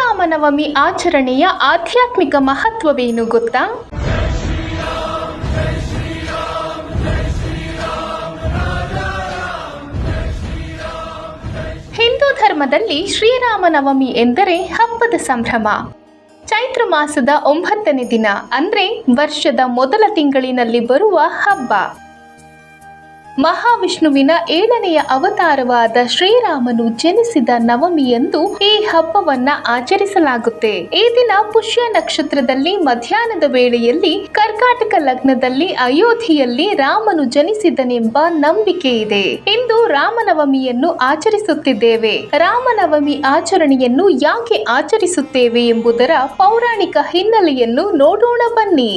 ಶ್ರೀರಾಮನವಮಿ ಆಚರಣೆಯ ಆಧ್ಯಾತ್ಮಿಕ ಮಹತ್ವವೇನು ಗೊತ್ತಾ? ಹಿಂದೂ ಧರ್ಮದಲ್ಲಿ ಶ್ರೀರಾಮನವಮಿ ಎಂದರೆ ಹಬ್ಬದ ಸಂಭ್ರಮ. ಚೈತ್ರ ಮಾಸದ 9ನೇ ದಿನ ಅಂದ್ರೆ ವರ್ಷದ ಮೊದಲ ತಿಂಗಳಿನಲ್ಲಿ ಬರುವ ಹಬ್ಬ. ಮಹಾವಿಷ್ಣುವಿನ 7ನೆಯ ಅವತಾರವಾದ ಶ್ರೀರಾಮನು ಜನಿಸಿದ ನವಮಿಯಂದು ಈ ಹಬ್ಬವನ್ನ ಆಚರಿಸಲಾಗುತ್ತೆ. ಈ ದಿನ ಪುಷ್ಯ ನಕ್ಷತ್ರದಲ್ಲಿ ಮಧ್ಯಾಹ್ನದ ವೇಳೆಯಲ್ಲಿ ಕರ್ಕಾಟಕ ಲಗ್ನದಲ್ಲಿ ಅಯೋಧ್ಯೆಯಲ್ಲಿ ರಾಮನು ಜನಿಸಿದನೆಂಬ ನಂಬಿಕೆ ಇದೆ. ಇಂದು ರಾಮನವಮಿಯನ್ನು ಆಚರಿಸುತ್ತಿದ್ದೇವೆ. ರಾಮನವಮಿ ಆಚರಣೆಯನ್ನು ಯಾಕೆ ಆಚರಿಸುತ್ತೇವೆ ಎಂಬುದರ ಪೌರಾಣಿಕ ಹಿನ್ನೆಲೆಯನ್ನು ನೋಡೋಣ ಬನ್ನಿ.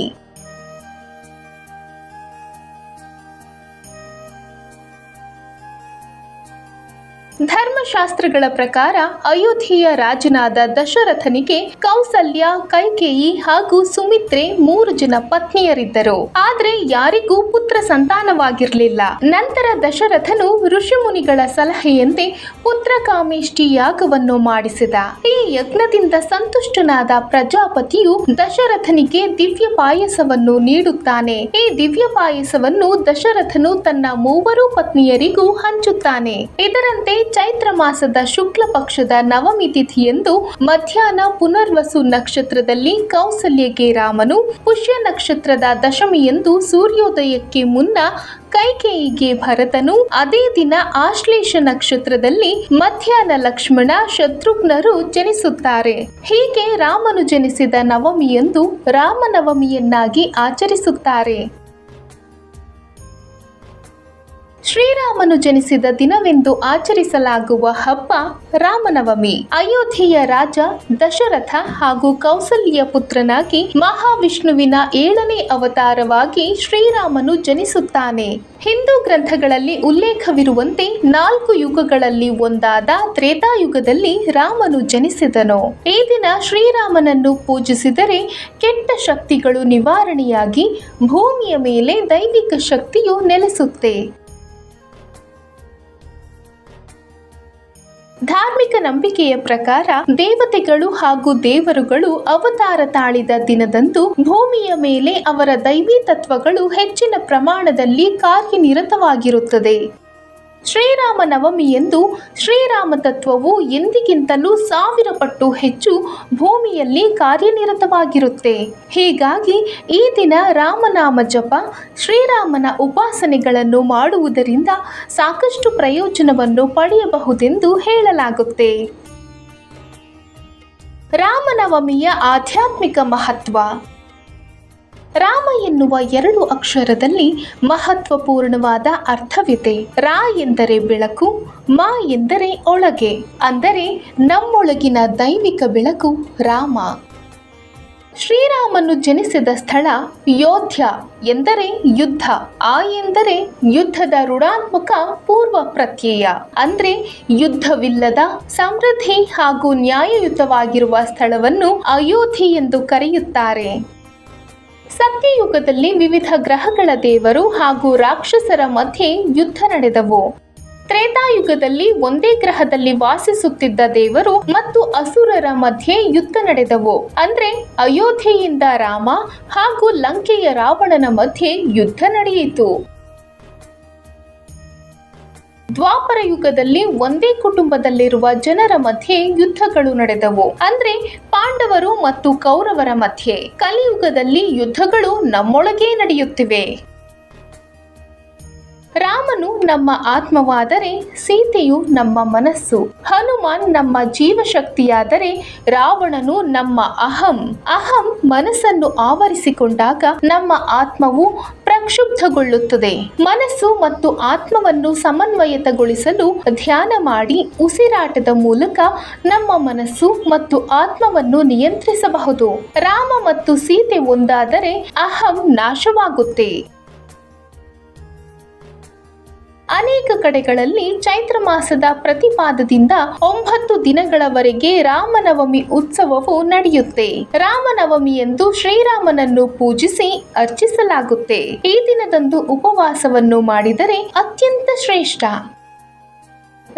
ಧರ್ಮಶಾಸ್ತ್ರಗಳ ಪ್ರಕಾರ ಅಯೋಧ್ಯೆಯ ರಾಜನಾದ ದಶರಥನಿಗೆ ಕೌಸಲ್ಯ, ಕೈಕೇಯಿ ಹಾಗೂ ಸುಮಿತ್ರೆ 3 ಜನ ಪತ್ನಿಯರಿದ್ದರು. ಆದ್ರೆ ಯಾರಿಗೂ ಪುತ್ರ ಸಂತಾನವಾಗಿರಲಿಲ್ಲ. ನಂತರ ದಶರಥನು ಋಷಿಮುನಿಗಳ ಸಲಹೆಯಂತೆ ಪುತ್ರಕಾಮೇಷ್ಟಿ ಯಾಗವನ್ನು ಮಾಡಿಸಿದ. ಈ ಯಜ್ಞದಿಂದ ಸಂತುಷ್ಟನಾದ ಪ್ರಜಾಪತಿಯು ದಶರಥನಿಗೆ ದಿವ್ಯ ಪಾಯಸವನ್ನು ನೀಡುತ್ತಾನೆ. ಈ ದಿವ್ಯ ಪಾಯಸವನ್ನು ದಶರಥನು ತನ್ನ 3 ಪತ್ನಿಯರಿಗೂ ಹಂಚುತ್ತಾನೆ. ಇದರಂತೆ ಚೈತ್ರ ಮಾಸದ ಶುಕ್ಲ ಪಕ್ಷದ ನವಮಿ ತಿಥಿಯಂದು ಮಧ್ಯಾಹ್ನ ಪುನರ್ವಸು ನಕ್ಷತ್ರದಲ್ಲಿ ಕೌಸಲ್ಯಗೆ ರಾಮನು, ಪುಷ್ಯ ನಕ್ಷತ್ರದ ದಶಮಿಯಂದು ಸೂರ್ಯೋದಯಕ್ಕೆ ಮುನ್ನ ಕೈಕೇಯಿಗೆ ಭರತನು, ಅದೇ ದಿನ ಆಶ್ಲೇಷ ನಕ್ಷತ್ರದಲ್ಲಿ ಮಧ್ಯಾಹ್ನ ಲಕ್ಷ್ಮಣ, ಶತ್ರುಘ್ನರು ಜನಿಸುತ್ತಾರೆ. ಹೀಗೆ ರಾಮನು ಜನಿಸಿದ ನವಮಿಯಂದು ರಾಮನವಮಿಯನ್ನಾಗಿ ಆಚರಿಸುತ್ತಾರೆ. ಶ್ರೀರಾಮನು ಜನಿಸಿದ ದಿನವೆಂದು ಆಚರಿಸಲಾಗುವ ಹಬ್ಬ ರಾಮನವಮಿ. ಅಯೋಧ್ಯೆಯ ರಾಜ ದಶರಥ ಹಾಗೂ ಕೌಸಲ್ಯ ಪುತ್ರನಾಗಿ ಮಹಾವಿಷ್ಣುವಿನ 7ನೇ ಅವತಾರವಾಗಿ ಶ್ರೀರಾಮನು ಜನಿಸುತ್ತಾನೆ. ಹಿಂದೂ ಗ್ರಂಥಗಳಲ್ಲಿ ಉಲ್ಲೇಖವಿರುವಂತೆ 4 ಯುಗಗಳಲ್ಲಿ ಒಂದಾದ ತ್ರೇತಾಯುಗದಲ್ಲಿ ರಾಮನು ಜನಿಸಿದನು. ಈ ದಿನ ಶ್ರೀರಾಮನನ್ನು ಪೂಜಿಸಿದರೆ ಕೆಟ್ಟ ಶಕ್ತಿಗಳು ನಿವಾರಣೆಯಾಗಿ ಭೂಮಿಯ ಮೇಲೆ ದೈವಿಕ ಶಕ್ತಿಯು ನೆಲೆಸುತ್ತೆ. ಧಾರ್ಮಿಕ ನಂಬಿಕೆಯ ಪ್ರಕಾರ ದೇವತೆಗಳು ಹಾಗೂ ದೇವರುಗಳು ಅವತಾರ ತಾಳಿದ ದಿನದಂದು ಭೂಮಿಯ ಮೇಲೆ ಅವರ ದೈವಿ ತತ್ವಗಳು ಹೆಚ್ಚಿನ ಪ್ರಮಾಣದಲ್ಲಿ ಕಾರ್ಯನಿರತವಾಗಿರುತ್ತದೆ. ಶ್ರೀರಾಮ ನವಮಿಯಂದು ಶ್ರೀರಾಮ ತತ್ವವು ಎಂದಿಗಿಂತಲೂ 1000 ಪಟ್ಟು ಹೆಚ್ಚು ಭೂಮಿಯಲ್ಲಿ ಕಾರ್ಯನಿರತವಾಗಿರುತ್ತೆ. ಹೀಗಾಗಿ ಈ ದಿನ ರಾಮನಾಮ ಜಪ, ಶ್ರೀರಾಮನ ಉಪಾಸನೆಗಳನ್ನು ಮಾಡುವುದರಿಂದ ಸಾಕಷ್ಟು ಪ್ರಯೋಜನವನ್ನು ಪಡೆಯಬಹುದೆಂದು ಹೇಳಲಾಗುತ್ತೆ. ರಾಮನವಮಿಯ ಆಧ್ಯಾತ್ಮಿಕ ಮಹತ್ವ. ರಾಮ ಎನ್ನುವ 2 ಅಕ್ಷರದಲ್ಲಿ ಮಹತ್ವಪೂರ್ಣವಾದ ಅರ್ಥವಿದೆ. ರಾ ಎಂದರೆ ಬೆಳಕು, ಮ ಎಂದರೆ ಒಳಗೆ, ಅಂದರೆ ನಮ್ಮೊಳಗಿನ ದೈವಿಕ ಬೆಳಕು ರಾಮ. ಶ್ರೀರಾಮನು ಜನಿಸಿದ ಸ್ಥಳ ಯೋಧ್ಯ ಎಂದರೆ ಯುದ್ಧ, ಆ ಎಂದರೆ ಯುದ್ಧದ ಋಣಾತ್ಮಕ ಪೂರ್ವ ಪ್ರತ್ಯಯ, ಅಂದ್ರೆ ಯುದ್ಧವಿಲ್ಲದ ಸಮೃದ್ಧಿ ಹಾಗೂ ನ್ಯಾಯಯುತವಾಗಿರುವ ಸ್ಥಳವನ್ನು ಅಯೋಧ್ಯೆ ಎಂದು ಕರೆಯುತ್ತಾರೆ. ಸತ್ಯಯುಗದಲ್ಲಿ ವಿವಿಧ ಗ್ರಹಗಳ ದೇವರು ಹಾಗೂ ರಾಕ್ಷಸರ ಮಧ್ಯೆ ಯುದ್ಧ ನಡೆದವು. ತ್ರೇತಾಯುಗದಲ್ಲಿ ಒಂದೇ ಗ್ರಹದಲ್ಲಿ ವಾಸಿಸುತ್ತಿದ್ದ ದೇವರು ಮತ್ತು ಅಸುರರ ಮಧ್ಯೆ ಯುದ್ಧ ನಡೆದವು. ಅಂದ್ರೆ ಅಯೋಧ್ಯೆಯಿಂದ ರಾಮ ಹಾಗೂ ಲಂಕೆಯ ರಾವಣನ ಮಧ್ಯೆ ಯುದ್ಧ ನಡೆಯಿತು. ದ್ವಾಪರ ಯುಗದಲ್ಲಿ ಒಂದೇ ಕುಟುಂಬದಲ್ಲಿರುವ ಜನರ ಮಧ್ಯೆ ಯುದ್ಧಗಳು ನಡೆದವು. ಅಂದ್ರೆ ಪಾಂಡವರು ಮತ್ತು ಕೌರವರ ಮಧ್ಯೆ. ಕಲಿಯುಗದಲ್ಲಿ ಯುದ್ಧಗಳು ನಮ್ಮೊಳಗೇ ನಡೆಯುತ್ತಿವೆ. ರಾಮನು ನಮ್ಮ ಆತ್ಮವಾದರೆ ಸೀತೆಯು ನಮ್ಮ ಮನಸ್ಸು, ಹನುಮಾನ್ ನಮ್ಮ ಜೀವಶಕ್ತಿಯಾದರೆ ರಾವಣನು ನಮ್ಮ ಅಹಂ ಮನಸ್ಸನ್ನು ಆವರಿಸಿಕೊಂಡಾಗ ನಮ್ಮ ಆತ್ಮವು ಪ್ರಕ್ಷುಬ್ಧಗೊಳ್ಳುತ್ತದೆ. ಮನಸ್ಸು ಮತ್ತು ಆತ್ಮವನ್ನು ಸಮನ್ವಯತಗೊಳಿಸಲು ಧ್ಯಾನ ಮಾಡಿ ಉಸಿರಾಟದ ಮೂಲಕ ನಮ್ಮ ಮನಸ್ಸು ಮತ್ತು ಆತ್ಮವನ್ನು ನಿಯಂತ್ರಿಸಬಹುದು. ರಾಮ ಮತ್ತು ಸೀತೆ ಒಂದಾದರೆ ಅಹಂ ನಾಶವಾಗುತ್ತೆ. ಅನೇಕ ಕಡೆಗಳಲ್ಲಿ ಚೈತ್ರ ಮಾಸದ ಪ್ರತಿಪಾದದಿಂದ 9 ದಿನಗಳವರೆಗೆ ರಾಮನವಮಿ ಉತ್ಸವವು ನಡೆಯುತ್ತೆ. ರಾಮನವಮಿಯಂದು ಶ್ರೀರಾಮನನ್ನು ಪೂಜಿಸಿ ಅರ್ಚಿಸಲಾಗುತ್ತೆ. ಈ ದಿನದಂದು ಉಪವಾಸವನ್ನು ಮಾಡಿದರೆ ಅತ್ಯಂತ ಶ್ರೇಷ್ಠ.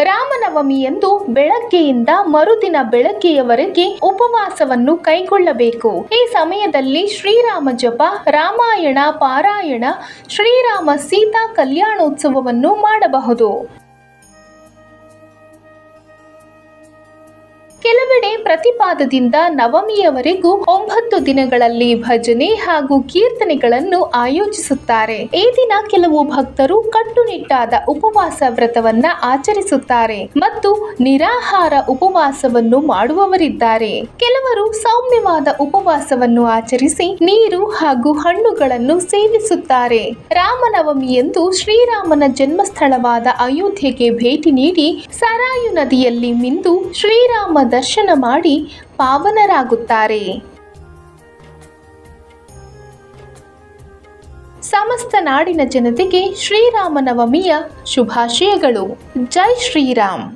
ರಾಮನವಮಿಯಂದು ಬೆಳಗ್ಗೆಯಿಂದ ಮರುದಿನ ಬೆಳಗ್ಗೆಯವರೆಗೆ ಉಪವಾಸವನ್ನು ಕೈಗೊಳ್ಳಬೇಕು. ಈ ಸಮಯದಲ್ಲಿ ಶ್ರೀರಾಮ ಜಪ, ರಾಮಾಯಣ ಪಾರಾಯಣ, ಶ್ರೀರಾಮ ಸೀತಾ ಕಲ್ಯಾಣೋತ್ಸವವನ್ನು ಮಾಡಬಹುದು. ಕೆಲವೆಡೆ ಪ್ರತಿಪಾದದಿಂದ ನವಮಿಯವರೆಗೂ 9 ದಿನಗಳಲ್ಲಿ ಭಜನೆ ಹಾಗೂ ಕೀರ್ತನೆಗಳನ್ನು ಆಯೋಜಿಸುತ್ತಾರೆ. ಈ ದಿನ ಕೆಲವು ಭಕ್ತರು ಕಟ್ಟುನಿಟ್ಟಾದ ಉಪವಾಸ ವ್ರತವನ್ನ ಆಚರಿಸುತ್ತಾರೆ ಮತ್ತು ನಿರಾಹಾರ ಉಪವಾಸವನ್ನು ಮಾಡುವವರಿದ್ದಾರೆ. ಕೆಲವರು ಸೌಮ್ಯವಾದ ಉಪವಾಸವನ್ನು ಆಚರಿಸಿ ನೀರು ಹಾಗೂ ಹಣ್ಣುಗಳನ್ನು ಸೇವಿಸುತ್ತಾರೆ. ರಾಮನವಮಿಯಂದು ಶ್ರೀರಾಮನ ಜನ್ಮಸ್ಥಳವಾದ ಅಯೋಧ್ಯೆಗೆ ಭೇಟಿ ನೀಡಿ ಸರಾಯು ನದಿಯಲ್ಲಿ ಮಿಂದು ಶ್ರೀರಾಮ ದರ್ಶನ ಮಾಡಿ ಪಾವನರಾಗುತ್ತಾರೆ. ಸಮಸ್ತ ನಾಡಿನ ಜನತೆಗೆ ಶ್ರೀರಾಮನವಮಿಯ ಶುಭಾಶಯಗಳು. ಜೈ ಶ್ರೀರಾಮ್.